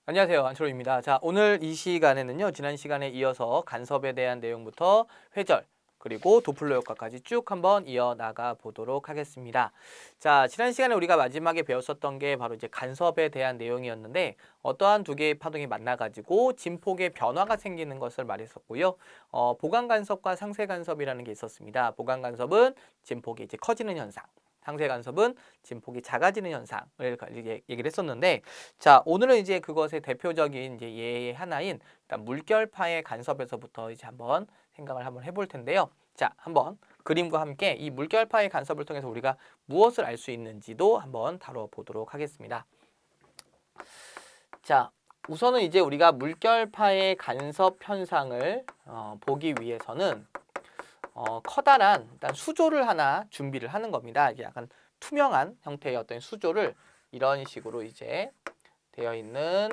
안녕하세요. 안철호입니다. 자, 오늘 이 시간에는요, 지난 시간에 이어서 간섭에 대한 내용부터 회절, 그리고 도플러 효과까지 쭉 한번 이어나가 보도록 하겠습니다. 자, 지난 시간에 우리가 마지막에 배웠었던 게 바로 이제 간섭에 대한 내용이었는데, 어떠한 두 개의 파동이 만나가지고 진폭의 변화가 생기는 것을 말했었고요. 보강 간섭과 상쇄 간섭이라는 게 있었습니다. 보강 간섭은 진폭이 이제 커지는 현상. 상쇄 간섭은 진폭이 작아지는 현상을 얘기를 했었는데, 자, 오늘은 이제 그것의 대표적인 이제 예의 하나인 일단 물결파의 간섭에서부터 이제 한번 생각을 한번 해볼 텐데요. 자, 한번 그림과 함께 이 물결파의 간섭을 통해서 우리가 무엇을 알 수 있는지도 한번 다뤄보도록 하겠습니다. 자, 우선은 이제 우리가 물결파의 간섭 현상을 보기 위해서는 커다란 일단 수조를 하나 준비를 하는 겁니다. 이게 약간 투명한 형태의 어떤 수조를 이런 식으로 이제 되어 있는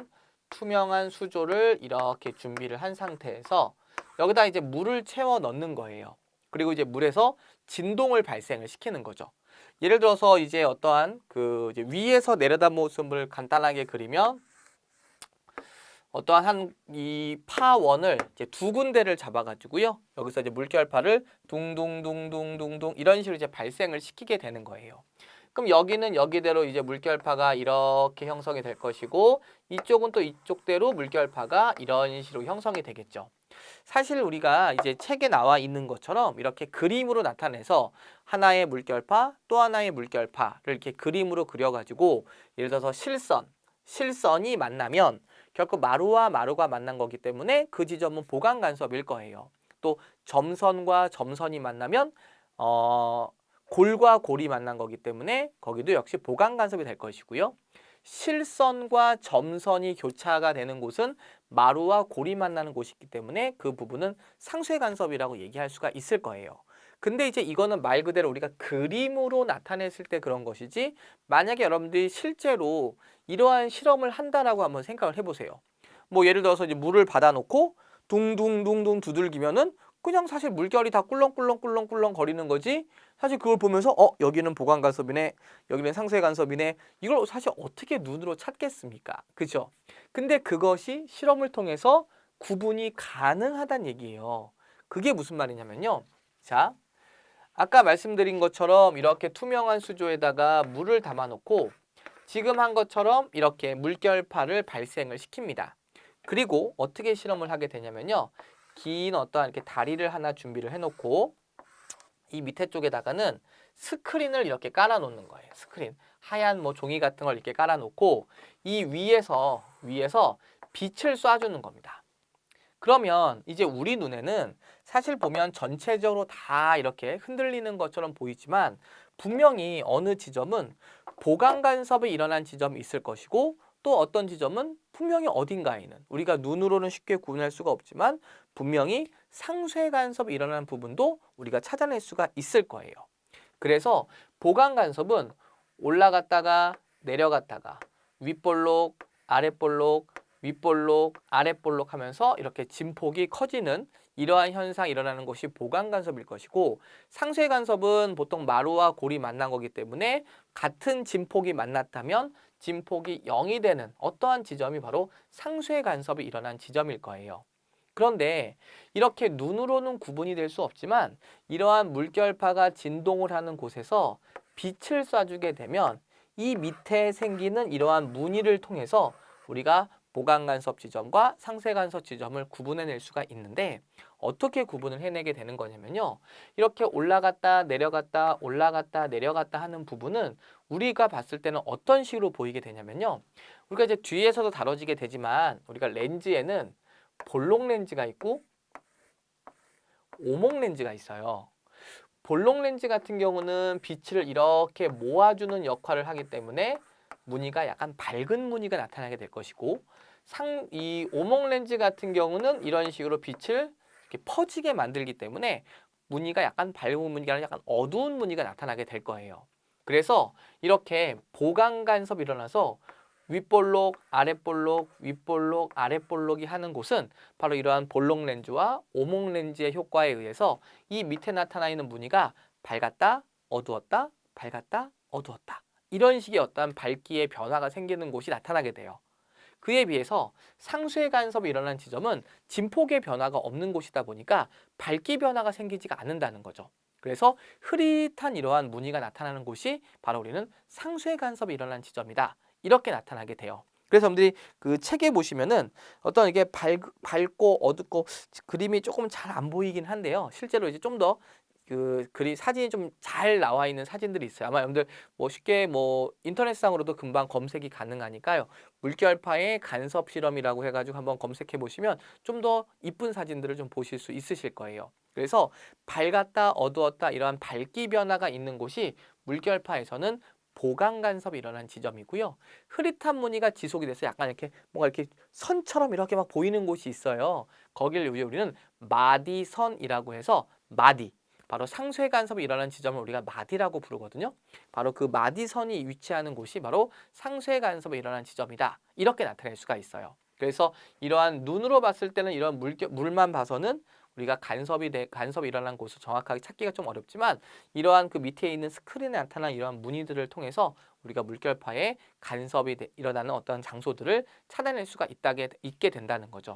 투명한 수조를 이렇게 준비를 한 상태에서 여기다 이제 물을 채워 넣는 거예요. 그리고 이제 물에서 진동을 발생을 시키는 거죠. 예를 들어서 이제 어떠한 그 이제 위에서 내려다 모습을 간단하게 그리면 어떠한 이 파원을 이제 두 군데를 잡아가지고요. 여기서 이제 물결파를 둥둥둥둥둥둥 이런 식으로 이제 발생을 시키게 되는 거예요. 그럼 여기는 여기대로 이제 물결파가 이렇게 형성이 될 것이고 이쪽은 또 이쪽대로 물결파가 이런 식으로 형성이 되겠죠. 사실 우리가 이제 책에 나와 있는 것처럼 이렇게 그림으로 나타내서 하나의 물결파 또 하나의 물결파를 이렇게 그림으로 그려가지고 예를 들어서 실선이 만나면 결코 마루와 마루가 만난 거기 때문에 그 지점은 보강 간섭일 거예요. 또 점선과 점선이 만나면 골과 골이 만난 거기 때문에 거기도 역시 보강 간섭이 될 것이고요. 실선과 점선이 교차가 되는 곳은 마루와 골이 만나는 곳이기 때문에 그 부분은 상쇄 간섭이라고 얘기할 수가 있을 거예요. 근데 이제 이거는 말 그대로 우리가 그림으로 나타냈을 때 그런 것이지 만약에 여러분들이 실제로 이러한 실험을 한다라고 한번 생각을 해보세요. 뭐 예를 들어서 이제 물을 받아놓고 둥둥둥둥 두들기면은 그냥 사실 물결이 다 꿀렁꿀렁꿀렁꿀렁 거리는 거지. 사실 그걸 보면서 여기는 보강 간섭이네, 여기는 상쇄 간섭이네. 이걸 사실 어떻게 눈으로 찾겠습니까? 그죠? 근데 그것이 실험을 통해서 구분이 가능하다는 얘기예요. 그게 무슨 말이냐면요. 자, 아까 말씀드린 것처럼 이렇게 투명한 수조에다가 물을 담아놓고 지금 한 것처럼 이렇게 물결파를 발생을 시킵니다. 그리고 어떻게 실험을 하게 되냐면요. 긴 어떠한 이렇게 다리를 하나 준비를 해놓고 이 밑에 쪽에다가는 스크린을 이렇게 깔아놓는 거예요. 스크린. 하얀 뭐 종이 같은 걸 이렇게 깔아놓고 이 위에서 빛을 쏴주는 겁니다. 그러면 이제 우리 눈에는 사실 보면 전체적으로 다 이렇게 흔들리는 것처럼 보이지만 분명히 어느 지점은 보강 간섭이 일어난 지점이 있을 것이고 또 어떤 지점은 분명히 어딘가에는 우리가 눈으로는 쉽게 구분할 수가 없지만 분명히 상쇄 간섭이 일어나는 부분도 우리가 찾아낼 수가 있을 거예요. 그래서 보강 간섭은 올라갔다가 내려갔다가 윗볼록, 아랫볼록, 윗볼록, 아랫볼록 하면서 이렇게 진폭이 커지는 이러한 현상이 일어나는 것이 보강 간섭일 것이고 상쇄 간섭은 보통 마루와 골이 만난 거기 때문에 같은 진폭이 만났다면 진폭이 0이 되는 어떠한 지점이 바로 상쇄 간섭이 일어난 지점일 거예요. 그런데 이렇게 눈으로는 구분이 될 수 없지만 이러한 물결파가 진동을 하는 곳에서 빛을 쏴주게 되면 이 밑에 생기는 이러한 무늬를 통해서 우리가 보강 간섭 지점과 상쇄 간섭 지점을 구분해낼 수가 있는데 어떻게 구분을 해내게 되는 거냐면요. 이렇게 올라갔다 내려갔다 올라갔다 내려갔다 하는 부분은 우리가 봤을 때는 어떤 식으로 보이게 되냐면요. 우리가 이제 뒤에서도 다뤄지게 되지만 우리가 렌즈에는 볼록 렌즈가 있고 오목 렌즈가 있어요. 볼록 렌즈 같은 경우는 빛을 이렇게 모아주는 역할을 하기 때문에 무늬가 약간 밝은 무늬가 나타나게 될 것이고 이 오목 렌즈 같은 경우는 이런 식으로 빛을 이렇게 퍼지게 만들기 때문에 무늬가 약간 밝은 무늬가 아니라 약간 어두운 무늬가 나타나게 될 거예요. 그래서 이렇게 보강 간섭이 일어나서 윗볼록, 아랫볼록, 윗볼록, 아랫볼록이 하는 곳은 바로 이러한 볼록 렌즈와 오목 렌즈의 효과에 의해서 이 밑에 나타나 있는 무늬가 밝았다, 어두웠다, 밝았다, 어두웠다. 이런 식의 어떤 밝기의 변화가 생기는 곳이 나타나게 돼요. 그에 비해서 상수의 간섭이 일어나는 지점은 진폭의 변화가 없는 곳이다 보니까 밝기 변화가 생기지가 않는다는 거죠. 그래서 흐릿한 이러한 무늬가 나타나는 곳이 바로 우리는 상수의 간섭이 일어나는 지점이다. 이렇게 나타나게 돼요. 그래서 여러분들이 그 책에 보시면은 어떤 이게 밝고 어둡고 그림이 조금 잘 안 보이긴 한데요. 실제로 이제 좀 더 그 사진이 좀 잘 나와 있는 사진들이 있어요. 아마 여러분들 뭐 쉽게 뭐 인터넷상으로도 금방 검색이 가능하니까요. 물결파의 간섭 실험이라고 해가지고 한번 검색해 보시면 좀 더 이쁜 사진들을 좀 보실 수 있으실 거예요. 그래서 밝았다 어두웠다 이러한 밝기 변화가 있는 곳이 물결파에서는 보강 간섭이 일어난 지점이고요. 흐릿한 무늬가 지속이 돼서 약간 이렇게 뭔가 이렇게 선처럼 이렇게 막 보이는 곳이 있어요. 거기를 우리는 마디선이라고 해서 마디. 바로 상쇄 간섭이 일어나는 지점을 우리가 마디라고 부르거든요. 바로 그 마디선이 위치하는 곳이 바로 상쇄 간섭이 일어나는 지점이다. 이렇게 나타낼 수가 있어요. 그래서 이러한 눈으로 봤을 때는 이런 물만 봐서는 우리가 간섭이 일어난 곳을 정확하게 찾기가 좀 어렵지만 이러한 그 밑에 있는 스크린에 나타난 이러한 무늬들을 통해서 우리가 물결파에 간섭이 일어나는 어떤 장소들을 찾아낼 수가 있게 된다는 거죠.